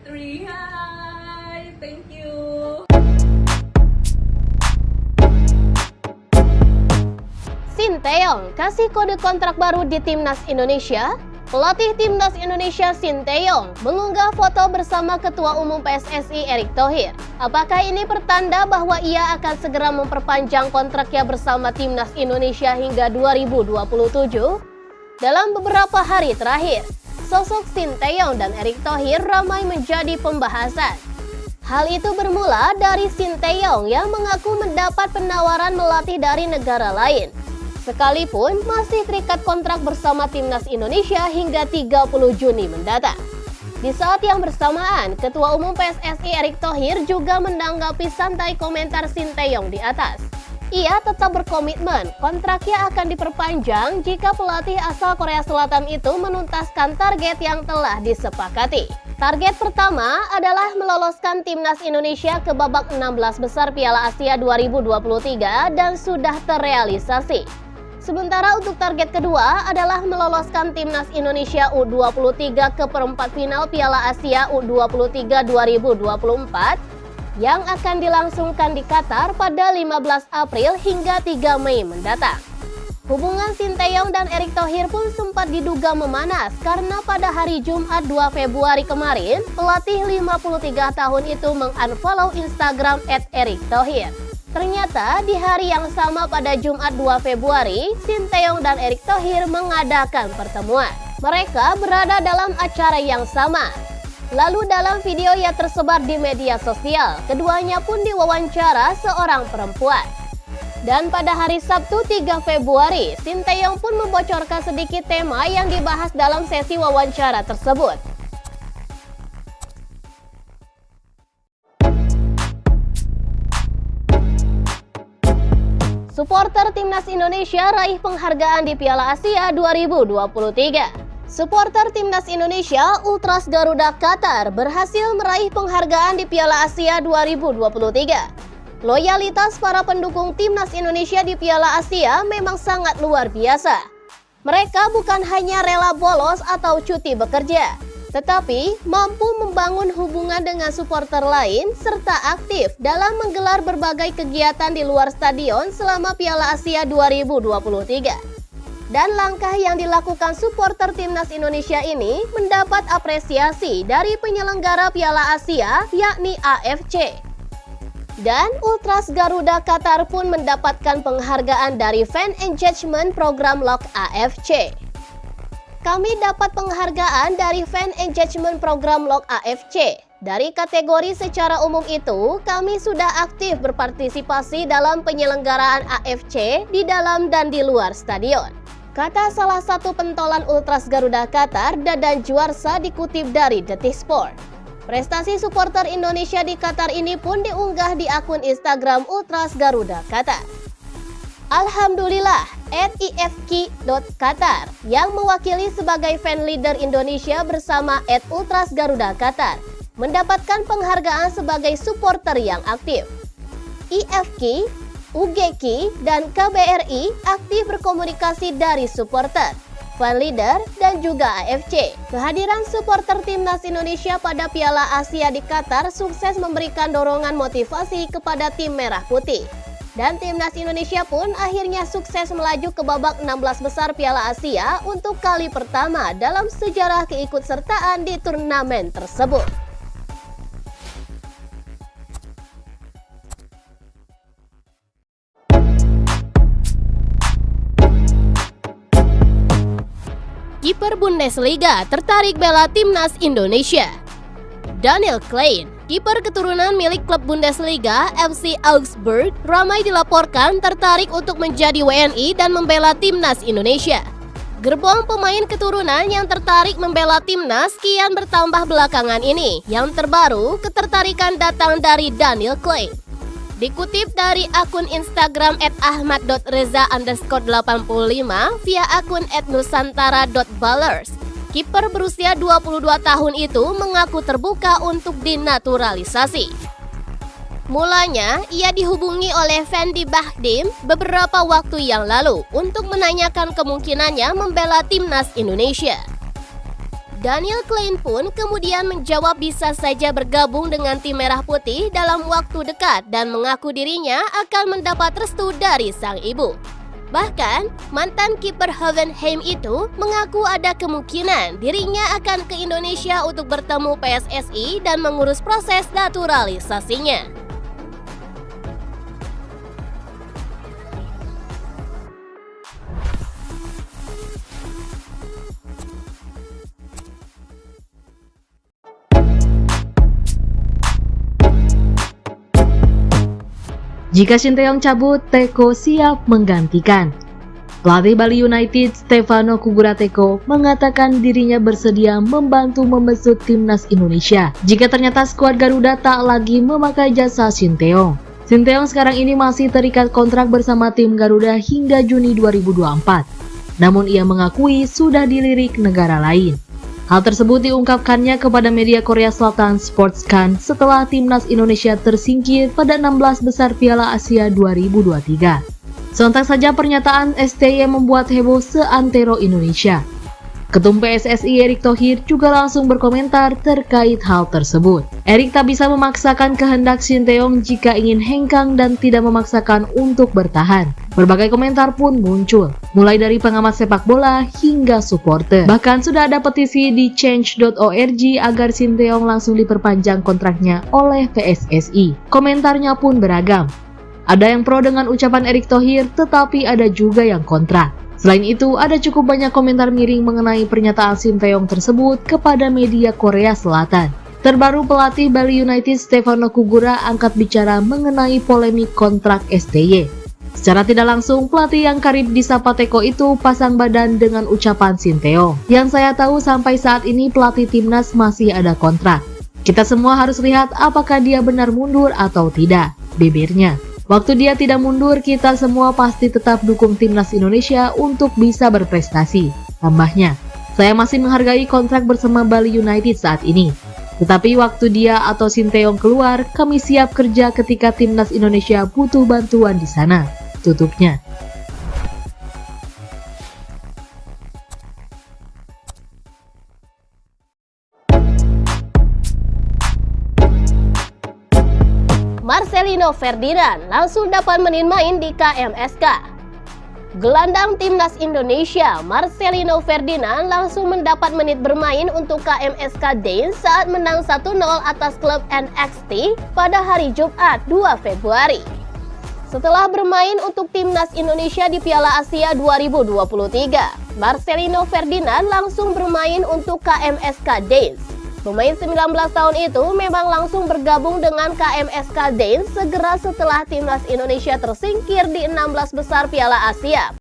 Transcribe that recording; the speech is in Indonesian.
3, hi! Thank you! Sinteyong kasih kode kontrak baru di Timnas Indonesia. Pelatih Timnas Indonesia Sinteyong mengunggah foto bersama Ketua Umum PSSI Erick Thohir. Apakah ini pertanda bahwa ia akan segera memperpanjang kontraknya bersama Timnas Indonesia hingga 2027? Dalam beberapa hari terakhir, sosok Sinteyong dan Erick Thohir ramai menjadi pembahasan. Hal itu bermula dari Sinteyong yang mengaku mendapat penawaran melatih dari negara lain, sekalipun masih terikat kontrak bersama Timnas Indonesia hingga 30 Juni mendatang. Di saat yang bersamaan, Ketua Umum PSSI Erick Thohir juga menanggapi santai komentar Sinteyong di atas. Ia tetap berkomitmen kontraknya akan diperpanjang jika pelatih asal Korea Selatan itu menuntaskan target yang telah disepakati. Target pertama adalah meloloskan Timnas Indonesia ke babak 16 besar Piala Asia 2023 dan sudah terrealisasi. Sementara untuk target kedua adalah meloloskan Timnas Indonesia U23 ke perempat final Piala Asia U23 2024 yang akan dilangsungkan di Qatar pada 15 April hingga 3 Mei mendatang. Hubungan Sinteyong dan Erick Thohir pun sempat diduga memanas karena pada hari Jumat 2 Februari kemarin, pelatih 53 tahun itu mengunfollow Instagram @ErickThohir. Ternyata di hari yang sama pada Jumat 2 Februari, Sinteyong dan Erick Thohir mengadakan pertemuan. Mereka berada dalam acara yang sama. Lalu dalam video yang tersebar di media sosial, keduanya pun diwawancara seorang perempuan. Dan pada hari Sabtu 3 Februari, Sinteyong pun membocorkan sedikit tema yang dibahas dalam sesi wawancara tersebut. Supporter Timnas Indonesia raih penghargaan di Piala Asia 2023. Supporter Timnas Indonesia Ultras Garuda Qatar berhasil meraih penghargaan di Piala Asia 2023. Loyalitas para pendukung Timnas Indonesia di Piala Asia memang sangat luar biasa. Mereka bukan hanya rela bolos atau cuti bekerja, tetapi mampu membangun hubungan dengan supporter lain serta aktif dalam menggelar berbagai kegiatan di luar stadion selama Piala Asia 2023. Dan langkah yang dilakukan supporter Timnas Indonesia ini mendapat apresiasi dari penyelenggara Piala Asia yakni AFC. Dan Ultras Garuda Qatar pun mendapatkan penghargaan dari Fan Engagement Program Lock AFC. Kami dapat penghargaan dari Fan Engagement Program Lock AFC. Dari kategori secara umum itu, kami sudah aktif berpartisipasi dalam penyelenggaraan AFC di dalam dan di luar stadion, kata salah satu pentolan Ultras Garuda Qatar, Dadan Juarsa, dikutip dari Detik Sport. Prestasi supporter Indonesia di Qatar ini pun diunggah di akun Instagram Ultras Garuda Qatar. Alhamdulillah, @ifk.qatar yang mewakili sebagai fan leader Indonesia bersama @Ultras Garuda Qatar mendapatkan penghargaan sebagai supporter yang aktif. IFK, UGK, dan KBRI aktif berkomunikasi dari supporter, fan leader, dan juga AFC. Kehadiran supporter Timnas Indonesia pada Piala Asia di Qatar sukses memberikan dorongan motivasi kepada tim Merah Putih. Dan Timnas Indonesia pun akhirnya sukses melaju ke babak 16 besar Piala Asia untuk kali pertama dalam sejarah keikutsertaan di turnamen tersebut. Kiper Bundesliga tertarik bela Timnas Indonesia. Daniel Klein, kiper keturunan milik klub Bundesliga FC Augsburg, ramai dilaporkan tertarik untuk menjadi WNI dan membela Timnas Indonesia. Gerbong pemain keturunan yang tertarik membela Timnas kian bertambah belakangan ini. Yang terbaru, ketertarikan datang dari Daniel Klein. Dikutip dari akun Instagram @ahmad.reza_85 via akun @nusantara.ballers, kiper berusia 22 tahun itu mengaku terbuka untuk dinaturalisasi. Mulanya, ia dihubungi oleh Fendi Bahdim beberapa waktu yang lalu untuk menanyakan kemungkinannya membela Timnas Indonesia. Daniel Klein pun kemudian menjawab bisa saja bergabung dengan tim Merah Putih dalam waktu dekat dan mengaku dirinya akan mendapat restu dari sang ibu. Bahkan, mantan kiper Hoffenheim itu mengaku ada kemungkinan dirinya akan ke Indonesia untuk bertemu PSSI dan mengurus proses naturalisasinya. Jika Sinteyong cabut, Teko siap menggantikan. Pelatih Bali United Stefano Cugurateko mengatakan dirinya bersedia membantu membesut timnas Indonesia jika ternyata skuad Garuda tak lagi memakai jasa Sinteyong. Sinteyong sekarang ini masih terikat kontrak bersama tim Garuda hingga Juni 2024. Namun ia mengakui sudah dilirik negara lain. Hal tersebut diungkapkannya kepada media Korea Selatan Sportscan setelah timnas Indonesia tersingkir pada 16 besar Piala Asia 2023. Sontak saja pernyataan STY membuat heboh seantero Indonesia. Ketum PSSI Erick Thohir juga langsung berkomentar terkait hal tersebut. Erick tak bisa memaksakan kehendak Sinteyong jika ingin hengkang dan tidak memaksakan untuk bertahan. Berbagai komentar pun muncul, mulai dari pengamat sepak bola hingga supporter. Bahkan sudah ada petisi di change.org agar Sinteyong langsung diperpanjang kontraknya oleh PSSI. Komentarnya pun beragam. Ada yang pro dengan ucapan Erick Thohir, tetapi ada juga yang kontra. Selain itu, ada cukup banyak komentar miring mengenai pernyataan Sinteyong tersebut kepada media Korea Selatan. Terbaru pelatih Bali United Stefano Cugura angkat bicara mengenai polemik kontrak STY. Secara tidak langsung, pelatih yang karib disapa Teko itu pasang badan dengan ucapan Sinteyong. Yang saya tahu sampai saat ini pelatih timnas masih ada kontrak. Kita semua harus lihat apakah dia benar mundur atau tidak, bibirnya. Waktu dia tidak mundur, kita semua pasti tetap dukung timnas Indonesia untuk bisa berprestasi. Tambahnya, saya masih menghargai kontrak bersama Bali United saat ini. Tetapi waktu dia atau Sinteyong keluar, kami siap kerja ketika timnas Indonesia butuh bantuan di sana. Tutupnya. Marcelino Ferdinand langsung dapat menit main di KMSK. Gelandang timnas Indonesia Marcelino Ferdinand langsung mendapat menit bermain untuk KMSK Dane saat menang 1-0 atas klub NXT pada hari Jumat 2 Februari. Setelah bermain untuk timnas Indonesia di Piala Asia 2023, Marcelino Ferdinand langsung bermain untuk KMSK Dane. Pemain 19 tahun itu memang langsung bergabung dengan KMSK Dane segera setelah timnas Indonesia tersingkir di 16 besar Piala Asia